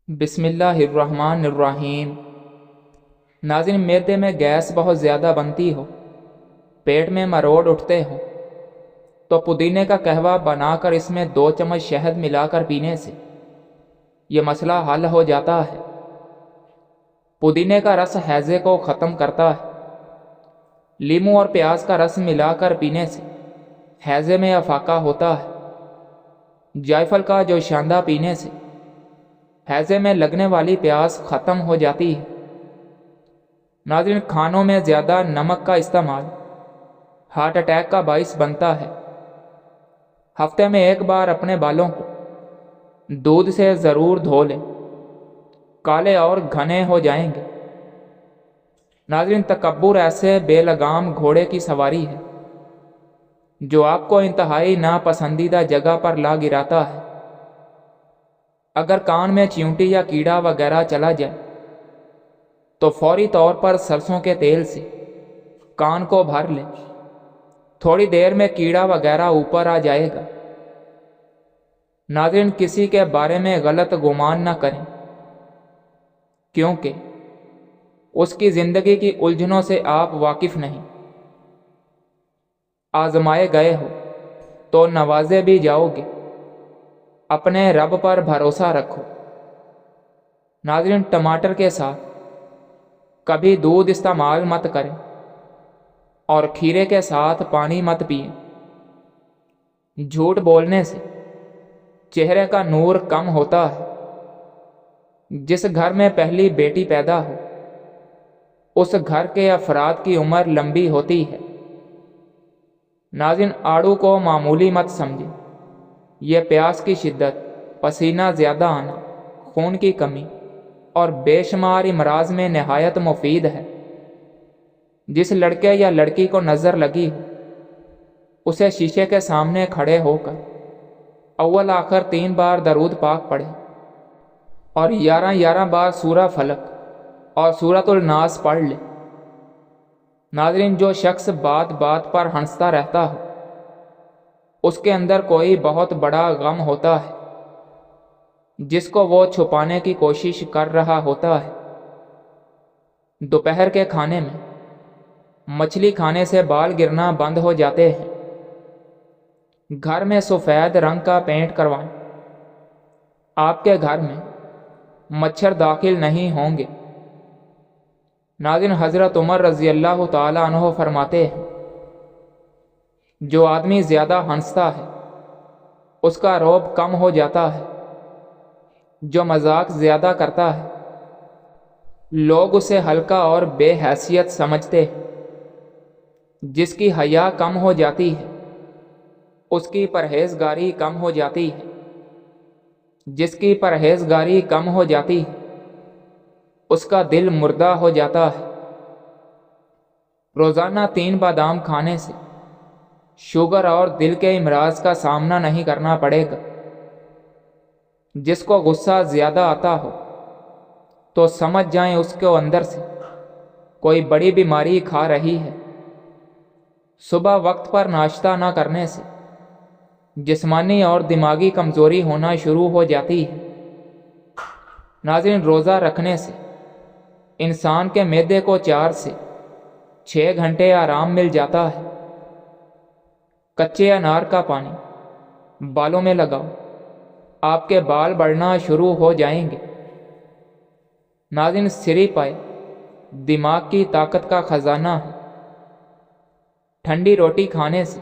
بسم اللہ الرحمن الرحیم۔ ناظرین، معدے میں گیس بہت زیادہ بنتی ہو، پیٹ میں مروڑ اٹھتے ہو تو پودینے کا قہوہ بنا کر اس میں 2 چمچ شہد ملا کر پینے سے یہ مسئلہ حل ہو جاتا ہے۔ پودینے کا رس ہیضے کو ختم کرتا ہے۔ لیموں اور پیاز کا رس ملا کر پینے سے ہیضے میں افاقہ ہوتا ہے۔ جائفل کا جو شاندہ پینے سے ہیضے میں لگنے والی پیاس ختم ہو جاتی ہے۔ ناظرین، کھانوں میں زیادہ نمک کا استعمال ہارٹ اٹیک کا باعث بنتا ہے۔ ہفتے میں 1 بار اپنے بالوں کو دودھ سے ضرور دھو لیں، کالے اور گھنے ہو جائیں گے۔ ناظرین، تکبر ایسے بے لگام گھوڑے کی سواری ہے جو آپ کو انتہائی ناپسندیدہ جگہ پر لا گراتا ہے۔ اگر کان میں چیونٹی یا کیڑا وغیرہ چلا جائے تو فوری طور پر سرسوں کے تیل سے کان کو بھر لیں، تھوڑی دیر میں کیڑا وغیرہ اوپر آ جائے گا۔ ناظرین، کسی کے بارے میں غلط گمان نہ کریں، کیونکہ اس کی زندگی کی الجھنوں سے آپ واقف نہیں۔ آزمائے گئے ہو تو نوازے بھی جاؤ گے، اپنے رب پر بھروسہ رکھو۔ ناظرین، ٹماٹر کے ساتھ کبھی دودھ استعمال مت کریں اور کھیرے کے ساتھ پانی مت پئیں۔ جھوٹ بولنے سے چہرے کا نور کم ہوتا ہے۔ جس گھر میں پہلی بیٹی پیدا ہو اس گھر کے افراد کی عمر لمبی ہوتی ہے۔ ناظرین، آڑو کو معمولی مت سمجھیں۔ یہ پیاس کی شدت، پسینہ زیادہ آنا، خون کی کمی اور بے شمار امراض میں نہایت مفید ہے۔ جس لڑکے یا لڑکی کو نظر لگی ہو اسے شیشے کے سامنے کھڑے ہو کر اول آخر 3 بار درود پاک پڑھیں اور 11 بار سورہ فلق اور سورۃ الناس پڑھ لیں۔ ناظرین، جو شخص بات بات پر ہنستا رہتا ہو اس کے اندر کوئی بہت بڑا غم ہوتا ہے جس کو وہ چھپانے کی کوشش کر رہا ہوتا ہے۔ دوپہر کے کھانے میں مچھلی کھانے سے بال گرنا بند ہو جاتے ہیں۔ گھر میں سفید رنگ کا پینٹ کروائیں۔ آپ کے گھر میں مچھر داخل نہیں ہوں گے۔ ناظرین، حضرت عمر رضی اللہ تعالی عنہ فرماتے ہیں، جو آدمی زیادہ ہنستا ہے اس کا رعب کم ہو جاتا ہے۔ جو مذاق زیادہ کرتا ہے لوگ اسے ہلکا اور بے حیثیت سمجھتے ہیں۔ جس کی حیا کم ہو جاتی ہے اس کی پرہیزگاری کم ہو جاتی ہے۔ جس کی پرہیزگاری کم ہو جاتی ہے اس کا دل مردہ ہو جاتا ہے۔ روزانہ 3 بادام کھانے سے شوگر اور دل کے امراض کا سامنا نہیں کرنا پڑے گا۔ جس کو غصہ زیادہ آتا ہو تو سمجھ جائیں اس کو اندر سے کوئی بڑی بیماری کھا رہی ہے۔ صبح وقت پر ناشتہ نہ کرنے سے جسمانی اور دماغی کمزوری ہونا شروع ہو جاتی ہے۔ ناظرین، روزہ رکھنے سے انسان کے معدے کو 4 سے 6 گھنٹے آرام مل جاتا ہے۔ کچے انار کا پانی بالوں میں لگاؤ، آپ کے بال بڑھنا شروع ہو جائیں گے۔ ناظرین، سری پائے دماغ کی طاقت کا خزانہ ہے۔ ٹھنڈی روٹی کھانے سے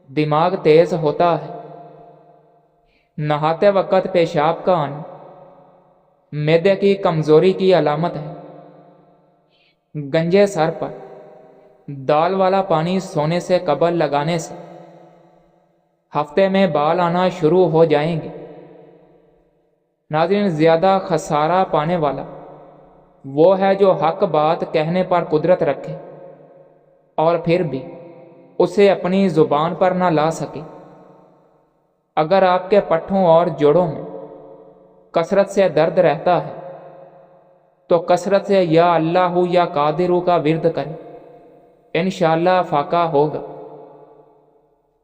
دماغ تیز ہوتا ہے۔ نہاتے وقت پیشاب کا آنا معدے کی کمزوری کی علامت ہے۔ گنجے سر پر دال والا پانی سونے سے قبل لگانے سے ہفتے میں بال آنا شروع ہو جائیں گے۔ ناظرین، زیادہ خسارہ پانے والا وہ ہے جو حق بات کہنے پر قدرت رکھے اور پھر بھی اسے اپنی زبان پر نہ لا سکے۔ اگر آپ کے پٹھوں اور جوڑوں میں کثرت سے درد رہتا ہے تو کثرت سے یا اللہ یا قادر کا ورد کریں، انشاءاللہ فاقہ ہوگا۔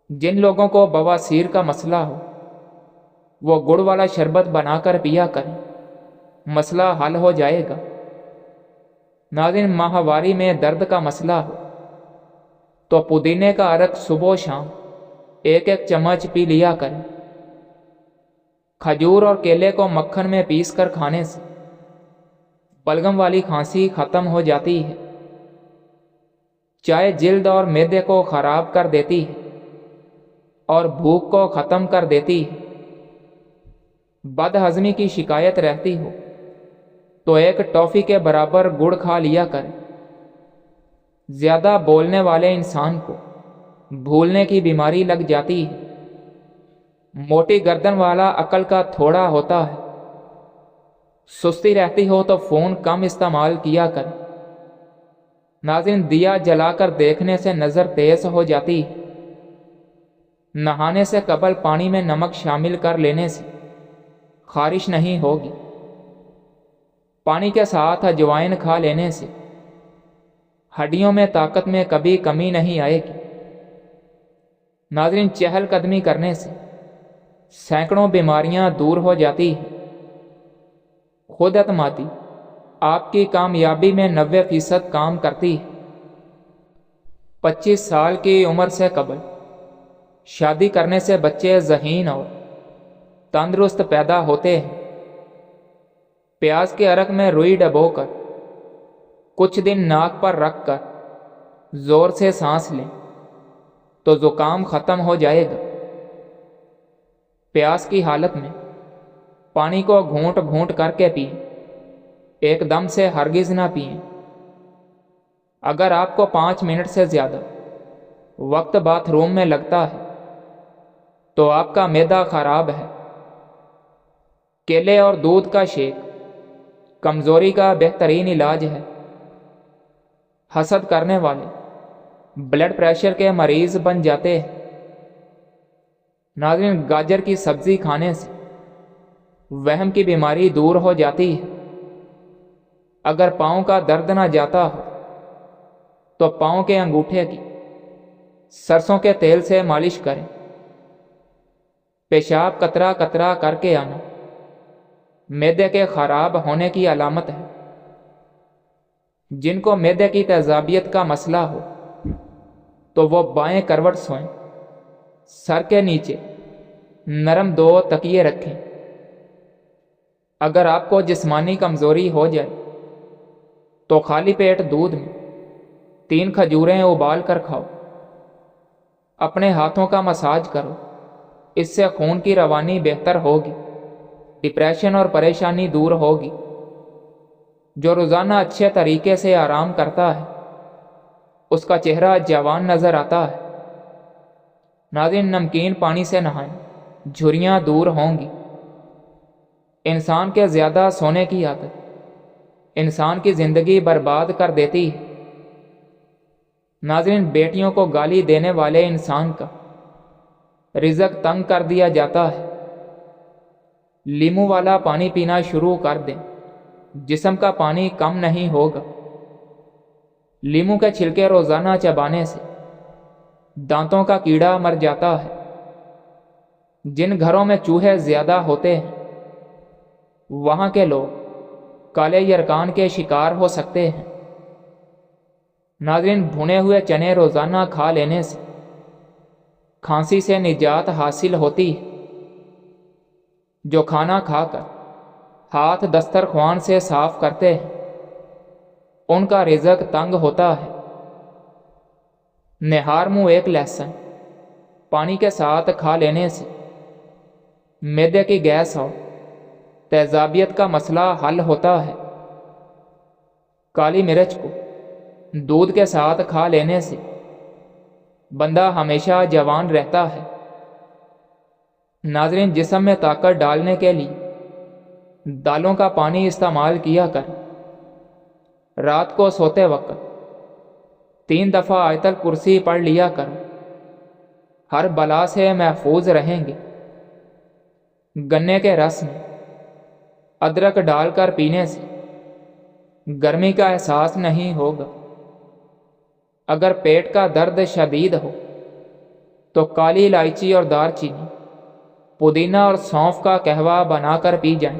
جن لوگوں کو بواسیر کا مسئلہ ہو وہ گڑ والا شربت بنا کر پیا کریں، مسئلہ حل ہو جائے گا۔ ناظرین، ماہواری میں درد کا مسئلہ ہو تو پودینے کا عرق صبح و شام ایک ایک چمچ پی لیا کریں۔ کھجور اور کیلے کو مکھن میں پیس کر کھانے سے بلغم والی کھانسی ختم ہو جاتی ہے۔ چائے جلد اور معدے کو خراب کر دیتی ہے اور بھوک کو ختم کر دیتی ہے۔ بد ہضمی کی شکایت رہتی ہو تو ایک ٹافی کے برابر گڑ کھا لیا کریں۔ زیادہ بولنے والے انسان کو بھولنے کی بیماری لگ جاتی ہے۔ موٹی گردن والا عقل کا تھوڑا ہوتا ہے۔ سستی رہتی ہو تو فون کم استعمال کیا کریں۔ ناظرین، دیا جلا کر دیکھنے سے نظر تیز ہو جاتی ہے۔ نہانے سے قبل پانی میں نمک شامل کر لینے سے خارش نہیں ہوگی۔ پانی کے ساتھ اجوائن کھا لینے سے ہڈیوں میں طاقت میں کبھی کمی نہیں آئے گی۔ ناظرین، چہل قدمی کرنے سے سینکڑوں بیماریاں دور ہو جاتی ہیں۔ خود اعتمادی آپ کی کامیابی میں 90% کام کرتی ہے۔ 25 سال کی عمر سے قبل شادی کرنے سے بچے ذہین اور تندرست پیدا ہوتے ہیں۔ پیاز کے عرق میں روئی ڈبو کر کچھ دن ناک پر رکھ کر زور سے سانس لیں تو زکام ختم ہو جائے گا۔ پیاس کی حالت میں پانی کو گھونٹ گھونٹ کر کے پئیں، ایک دم سے ہرگز نہ پئیں۔ اگر آپ کو 5 منٹ سے زیادہ وقت باتھ روم میں لگتا ہے تو آپ کا معدہ خراب ہے۔ کیلے اور دودھ کا شیک کمزوری کا بہترین علاج ہے۔ حسد کرنے والے بلڈ پریشر کے مریض بن جاتے ہیں۔ ناظرین، گاجر کی سبزی کھانے سے وہم کی بیماری دور ہو جاتی ہے۔ اگر پاؤں کا درد نہ جاتا ہو تو پاؤں کے انگوٹھے کی سرسوں کے تیل سے مالش کریں۔ پیشاب قطرہ قطرہ کر کے آنا معدے کے خراب ہونے کی علامت ہے۔ جن کو معدے کی تیزابیت کا مسئلہ ہو تو وہ بائیں کروٹ سوئیں، سر کے نیچے نرم 2 تکیے رکھیں۔ اگر آپ کو جسمانی کمزوری ہو جائے تو خالی پیٹ دودھ میں 3 کھجوریں ابال کر کھاؤ۔ اپنے ہاتھوں کا مساج کرو، اس سے خون کی روانی بہتر ہوگی، ڈپریشن اور پریشانی دور ہوگی۔ جو روزانہ اچھے طریقے سے آرام کرتا ہے اس کا چہرہ جوان نظر آتا ہے۔ ناظرین، نمکین پانی سے نہائیں، جھریاں دور ہوں گی۔ انسان کے زیادہ سونے کی عادت انسان کی زندگی برباد کر دیتی ہے۔ ناظرین، بیٹیوں کو گالی دینے والے انسان کا رزق تنگ کر دیا جاتا ہے۔ لیمو والا پانی پینا شروع کر دیں، جسم کا پانی کم نہیں ہوگا۔ لیمو کے چھلکے روزانہ چبانے سے دانتوں کا کیڑا مر جاتا ہے۔ جن گھروں میں چوہے زیادہ ہوتے ہیں وہاں کے لوگ کالے یرکان کے شکار ہو سکتے ہیں۔ ناظرین، بھنے ہوئے چنے روزانہ کھا لینے سے کھانسی سے نجات حاصل ہوتی ہے۔ جو کھانا کھا کر ہاتھ دسترخوان سے صاف کرتے ہیں ان کا رزق تنگ ہوتا ہے۔ نہار منہ 1 لہسن پانی کے ساتھ کھا لینے سے معدے کی گیس اور تیزابیت کا مسئلہ حل ہوتا ہے۔ کالی مرچ کو دودھ کے ساتھ کھا لینے سے بندہ ہمیشہ جوان رہتا ہے۔ ناظرین، جسم میں طاقت ڈالنے کے لیے دالوں کا پانی استعمال کیا کریں۔ رات کو سوتے وقت 3 دفعہ آیت الکرسی پڑھ لیا کرو، ہر بلا سے محفوظ رہیں گے۔ گنے کے رس میں ادرک ڈال کر پینے سے گرمی کا احساس نہیں ہوگا۔ اگر پیٹ کا درد شدید ہو تو کالی الائچی اور دار چینی، پودینہ اور سونف کا قہوہ بنا کر پی جائیں۔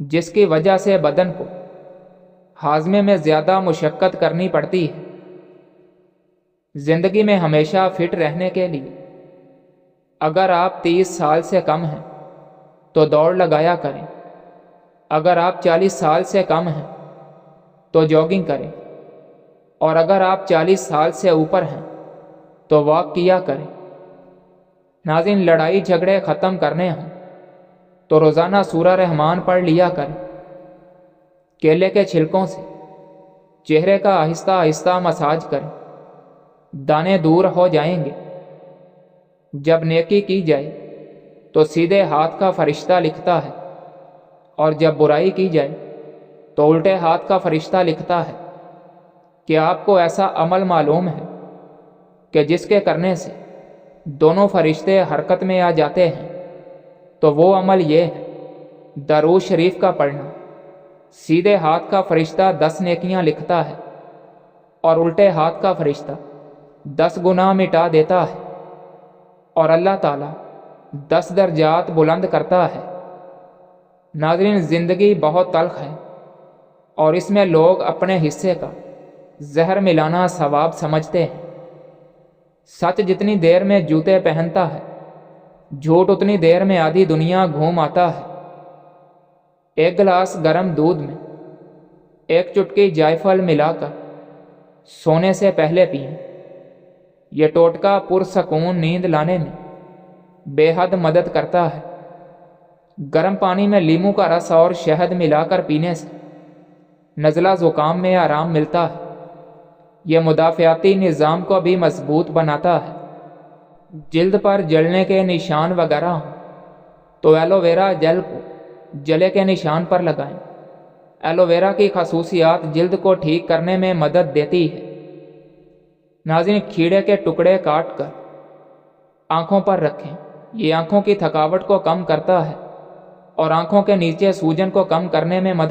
جس کی وجہ سے بدن کو ہاضمے میں زیادہ مشقت کرنی پڑتی ہے۔ زندگی میں ہمیشہ فٹ رہنے کے لیے اگر آپ 30 سال سے کم ہیں تو دوڑ لگایا کریں، اگر آپ 40 سال سے کم ہیں تو جاگنگ کریں، اور اگر آپ 40 سال سے اوپر ہیں تو واک کیا کریں۔ ناظرین، لڑائی جھگڑے ختم کرنے ہوں تو روزانہ سورہ رحمان پڑھ لیا کریں۔ کیلے کے چھلکوں سے چہرے کا آہستہ آہستہ مساج کریں، دانے دور ہو جائیں گے۔ جب نیکی کی جائے تو سیدھے ہاتھ کا فرشتہ لکھتا ہے، اور جب برائی کی جائے تو الٹے ہاتھ کا فرشتہ لکھتا ہے۔ کہ آپ کو ایسا عمل معلوم ہے کہ جس کے کرنے سے دونوں فرشتے حرکت میں آ جاتے ہیں؟ تو وہ عمل یہ ہے، درود شریف کا پڑھنا۔ سیدھے ہاتھ کا فرشتہ 10 نیکیاں لکھتا ہے، اور الٹے ہاتھ کا فرشتہ 10 گناہ مٹا دیتا ہے، اور اللہ تعالیٰ 10 درجات بلند کرتا ہے۔ ناظرین، زندگی بہت تلخ ہے، اور اس میں لوگ اپنے حصے کا زہر ملانا ثواب سمجھتے ہیں۔ سچ جتنی دیر میں جوتے پہنتا ہے، جھوٹ اتنی دیر میں آدھی دنیا گھوم آتا ہے۔ ایک گلاس گرم دودھ میں ایک چٹکی جائفل ملا کر سونے سے پہلے پئیں۔ یہ ٹوٹکا پرسکون نیند لانے میں بے حد مدد کرتا ہے۔ گرم پانی میں لیموں کا رس اور شہد ملا کر پینے سے نزلہ زکام میں آرام ملتا ہے۔ یہ مدافعاتی نظام کو بھی مضبوط بناتا ہے۔ جلد پر جلنے کے نشان وغیرہ ہوں تو ایلو ویرا جیل کو جلے کے نشان پر لگائیں۔ ایلو ویرا کی خصوصیات جلد کو ٹھیک کرنے میں مدد دیتی ہے۔ ناظرین، کھیڑے کے ٹکڑے کاٹ کر آنکھوں پر رکھیں۔ یہ آنکھوں کی تھکاوٹ کو کم کرتا ہے اور آنکھوں کے نیچے سوجن کو کم کرنے میں مدد